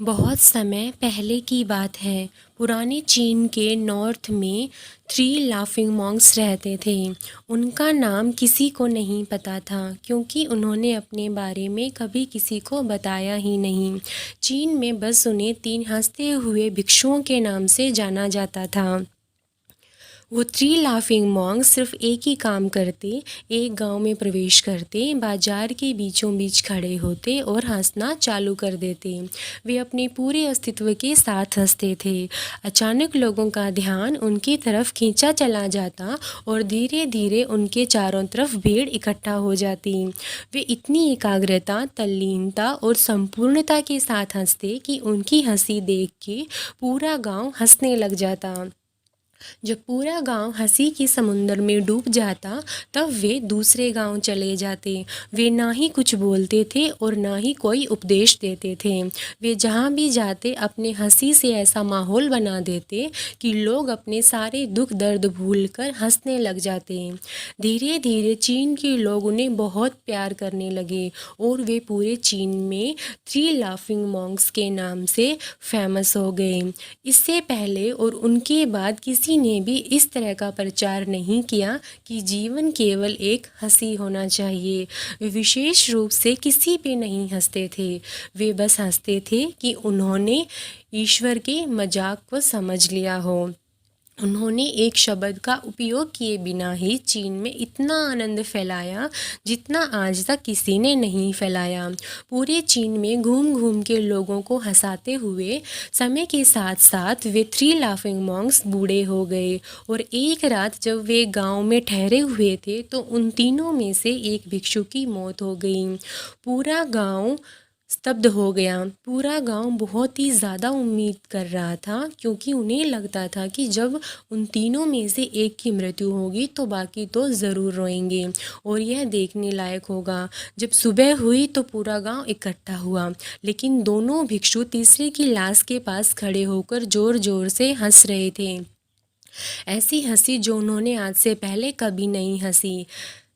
बहुत समय पहले की बात है। पुराने चीन के नॉर्थ में 3 लाफिंग मॉन्क्स रहते थे। उनका नाम किसी को नहीं पता था क्योंकि उन्होंने अपने बारे में कभी किसी को बताया ही नहीं। चीन में बस उन्हें 3 हंसते हुए भिक्षुओं के नाम से जाना जाता था। वो 3 लाफिंग मॉन्क्स सिर्फ एक ही काम करते, एक गांव में प्रवेश करते, बाजार के बीचों बीच खड़े होते और हंसना चालू कर देते। वे अपने पूरे अस्तित्व के साथ हंसते थे। अचानक लोगों का ध्यान उनकी तरफ खींचा चला जाता और धीरे धीरे उनके चारों तरफ भीड़ इकट्ठा हो जाती। वे इतनी एकाग्रता, तल्लीनता और संपूर्णता के साथ हंसते कि उनकी हंसी देख के पूरा गांव हंसने लग जाता। जब पूरा गांव हंसी के समुंदर में डूब जाता तब वे दूसरे गांव चले जाते। वे ना ही कुछ बोलते थे और ना ही कोई उपदेश देते थे। वे जहां भी जाते अपने हंसी से ऐसा माहौल बना देते कि लोग अपने सारे दुख दर्द भूलकर हंसने लग जाते। धीरे धीरे चीन के लोग उन्हें बहुत प्यार करने लगे और वे पूरे चीन में 3 लाफिंग मॉन्क्स के नाम से फेमस हो गए। इससे पहले और उनके बाद किसी ने भी इस तरह का प्रचार नहीं किया कि जीवन केवल एक हंसी होना चाहिए। वे विशेष रूप से किसी पे नहीं हंसते थे। वे बस हंसते थे कि उन्होंने ईश्वर के मजाक को समझ लिया हो। उन्होंने एक शब्द का उपयोग किए बिना ही चीन में इतना आनंद फैलाया जितना आज तक किसी ने नहीं फैलाया। पूरे चीन में घूम घूम के लोगों को हंसाते हुए समय के साथ साथ वे 3 लाफिंग मॉन्क्स बूढ़े हो गए और एक रात जब वे गांव में ठहरे हुए थे तो उन तीनों में से एक भिक्षु की मौत हो गई। पूरा गांव स्तब्ध हो गया। पूरा गांव बहुत ही ज़्यादा उम्मीद कर रहा था क्योंकि उन्हें लगता था कि जब उन तीनों में से एक की मृत्यु होगी तो बाकी तो ज़रूर रोएंगे और यह देखने लायक होगा। जब सुबह हुई तो पूरा गांव इकट्ठा हुआ, लेकिन दोनों भिक्षु तीसरे की लाश के पास खड़े होकर ज़ोर ज़ोर से हंस रहे थे। ऐसी हंसी जो उन्होंने आज से पहले कभी नहीं हंसी।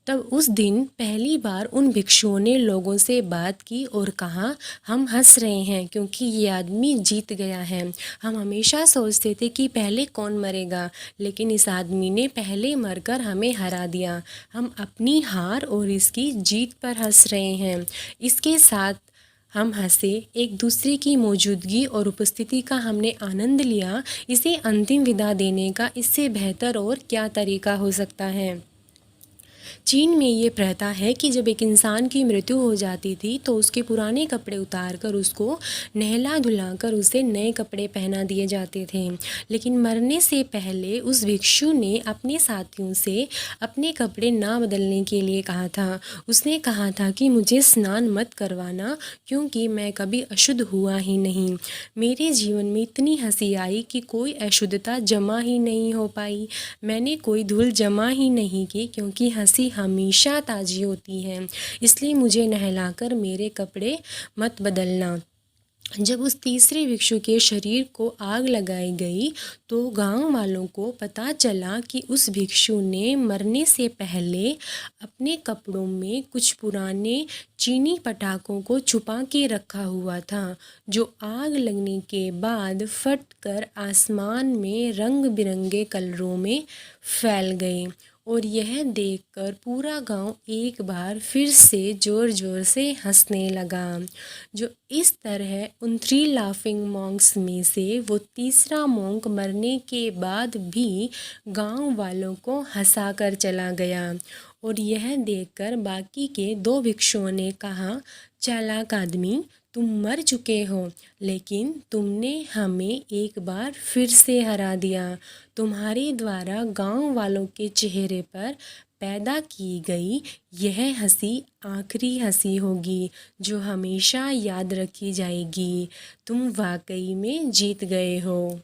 तब उस दिन पहली बार उन भिक्षुओं ने लोगों से बात की और कहा, हम हंस रहे हैं क्योंकि ये आदमी जीत गया है। हम हमेशा सोचते थे कि पहले कौन मरेगा, लेकिन इस आदमी ने पहले मरकर हमें हरा दिया। हम अपनी हार और इसकी जीत पर हंस रहे हैं। इसके साथ हम हंसे, एक दूसरे की मौजूदगी और उपस्थिति का हमने आनंद लिया। इसे अंतिम विदा देने का इससे बेहतर और क्या तरीका हो सकता है। चीन में ये प्रथा है कि जब एक इंसान की मृत्यु हो जाती थी तो उसके पुराने कपड़े उतारकर उसको नहला धुलाकर उसे नए कपड़े पहना दिए जाते थे। लेकिन मरने से पहले उस भिक्षु ने अपने साथियों से अपने कपड़े ना बदलने के लिए कहा था। उसने कहा था कि मुझे स्नान मत करवाना क्योंकि मैं कभी अशुद्ध हुआ ही नहीं। मेरे जीवन में इतनी हंसी आई कि कोई अशुद्धता जमा ही नहीं हो पाई। मैंने कोई धूल जमा ही नहीं की क्योंकि हंसी हमेशा ताज़ी होती है। इसलिए मुझे नहलाकर मेरे कपड़े मत बदलना। जब उस तीसरे भिक्षु के शरीर को आग लगाई गई तो गांव वालों को पता चला कि उस भिक्षु ने मरने से पहले अपने कपड़ों में कुछ पुराने चीनी पटाखों को छुपा के रखा हुआ था, जो आग लगने के बाद फटकर आसमान में रंग बिरंगे कलरों में फैल गए। और यह देखकर पूरा गांव एक बार फिर से ज़ोर ज़ोर से हंसने लगा। जो इस तरह उन 3 लाफिंग मॉन्क्स में से वो तीसरा मॉन्क मरने के बाद भी गांव वालों को हंसा कर चला गया। और यह देखकर बाकी के 2 भिक्षुओं ने कहा, चालाक आदमी, तुम मर चुके हो लेकिन तुमने हमें एक बार फिर से हरा दिया। तुम्हारे द्वारा गांव वालों के चेहरे पर पैदा की गई यह हंसी आखिरी हंसी होगी जो हमेशा याद रखी जाएगी। तुम वाकई में जीत गए हो।